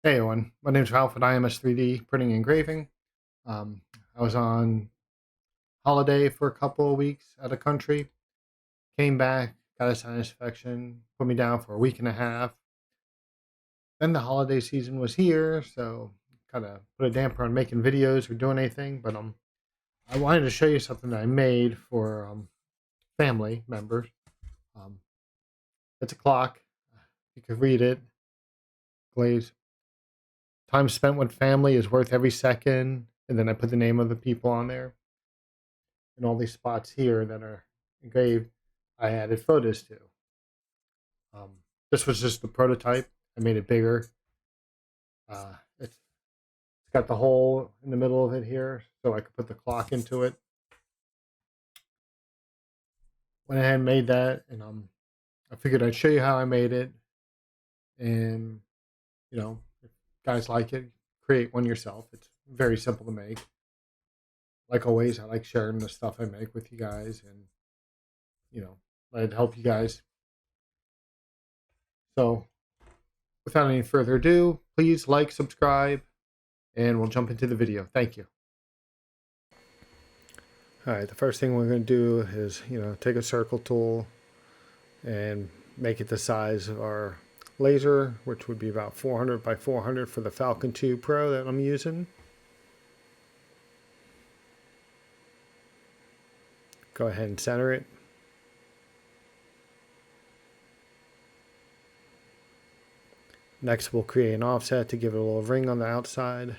Hey everyone, my name is Ralph at IMS 3D Printing and Engraving. I was on holiday for a couple of weeks out of country, came back, got a sinus infection, put me down for a week and a half. Then the holiday season was here, so kind of put a damper on making videos or doing anything. But I wanted to show you something that I made for family members. Um, it's a clock. You can read it. Glaze. Time spent with family is worth every second. And then I put the name of the people on there. And all these spots here that are engraved, I added photos to. Um, this was just the prototype. I made it bigger. It's got the hole in the middle of it here, so I could put the clock into it. Went ahead and made that, and I figured I'd show you how I made it, and if guys like it, create one yourself. It's very simple to make. Like always, I like sharing the stuff I make with you guys, and let it help you guys. So without any further ado, please like, subscribe, and we'll jump into the video. Thank you. All right, the first thing we're going to do is, take a circle tool and make it the size of our laser, which would be about 400 by 400 for the Falcon 2 Pro that I'm using. Go ahead and center it. Next, we'll create an offset to give it a little ring on the outside.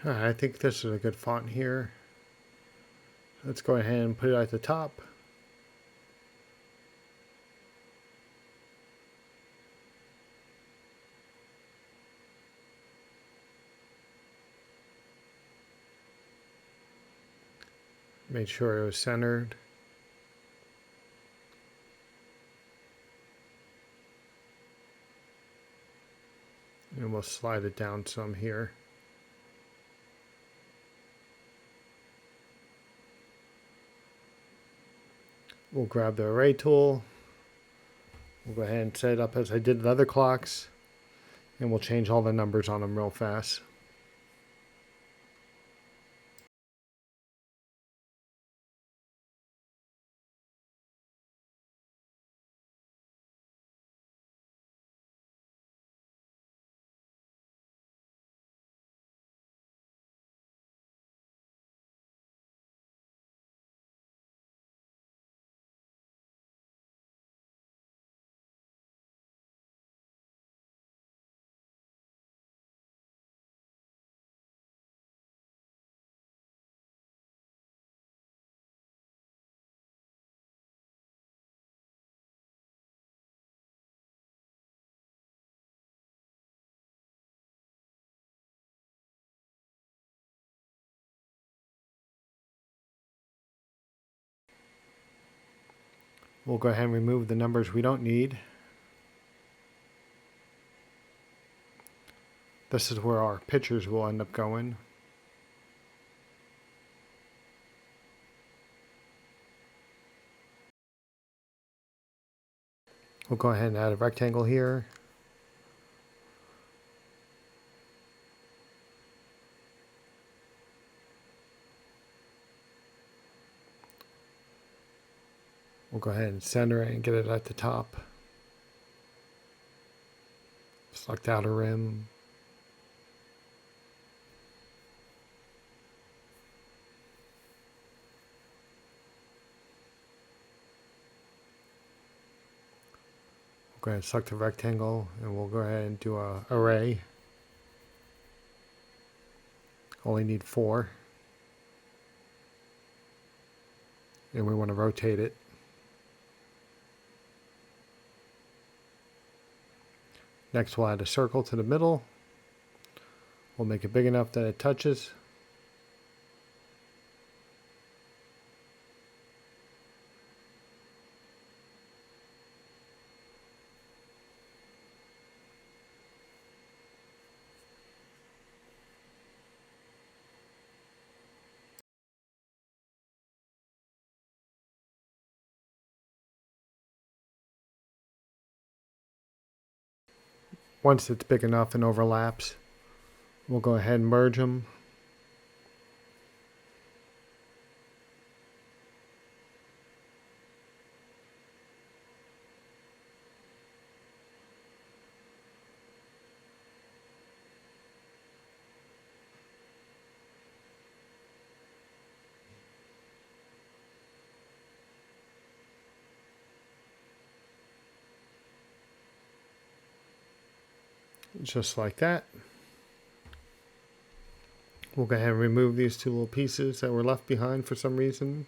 I think this is a good font here. Let's go ahead and put it at the top. Made sure it was centered. And we'll slide it down some here. We'll grab the array tool. We'll go ahead and set it up as I did the other clocks. And we'll change all the numbers on them real fast. We'll go ahead and remove the numbers we don't need. This is where our pictures will end up going. We'll go ahead and add a rectangle here. We'll go ahead and center it and get it at the top. Select outer rim. We'll go ahead and select the rectangle and we'll go ahead and do a array. Only need 4. And we want to rotate it. Next we'll add a circle to the middle. We'll make it big enough that it touches. Once it's big enough and overlaps, we'll go ahead and merge them. Just like that. We'll go ahead and remove these 2 little pieces that were left behind for some reason.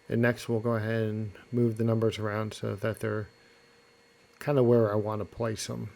And next we'll go ahead and move the numbers around so that they're kind of where I want to place them.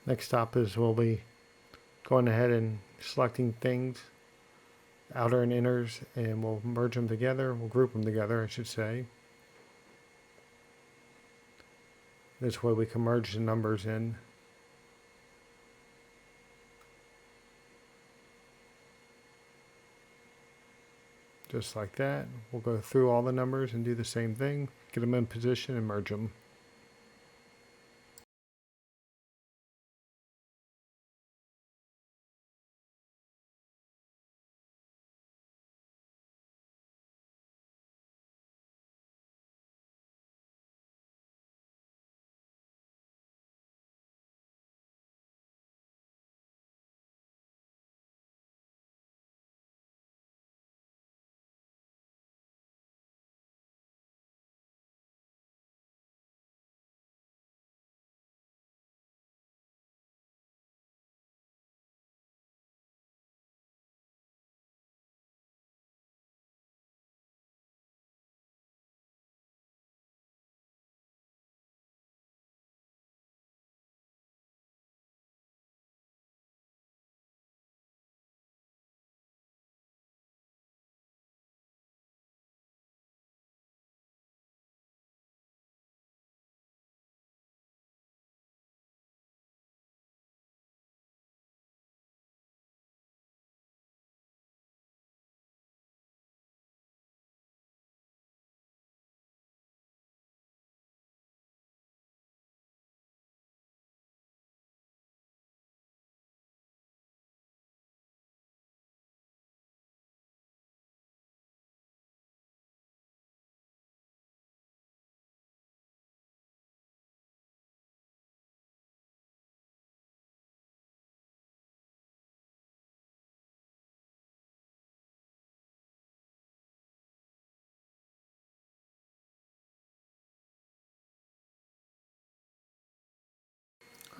Next stop is we'll be going ahead and selecting things, outer and inners, and we'll merge them together. We'll group them together, I should say. This way we can merge the numbers in. Just like that. We'll go through all the numbers and do the same thing. Get them in position and merge them.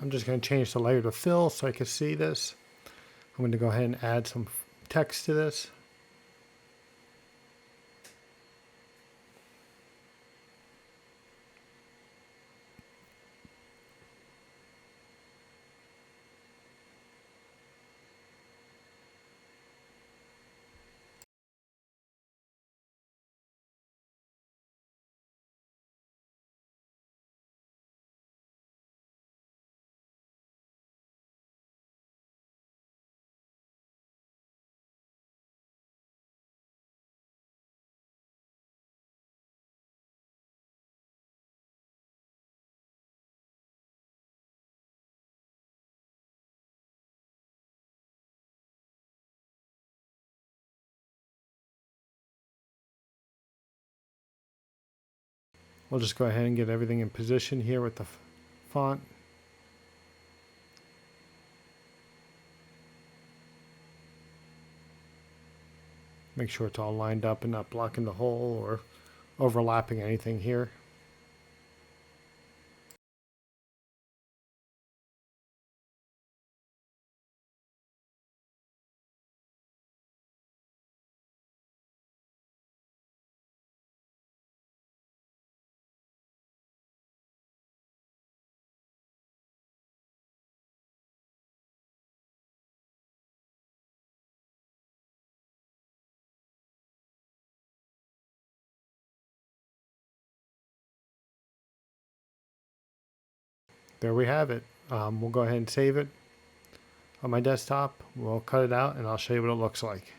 I'm just going to change the layer to fill so I can see this. I'm going to go ahead and add some text to this. We'll just go ahead and get everything in position here with the font. Make sure it's all lined up and not blocking the hole or overlapping anything here. There we have it. We'll go ahead and save it on my desktop. We'll cut it out and I'll show you what it looks like.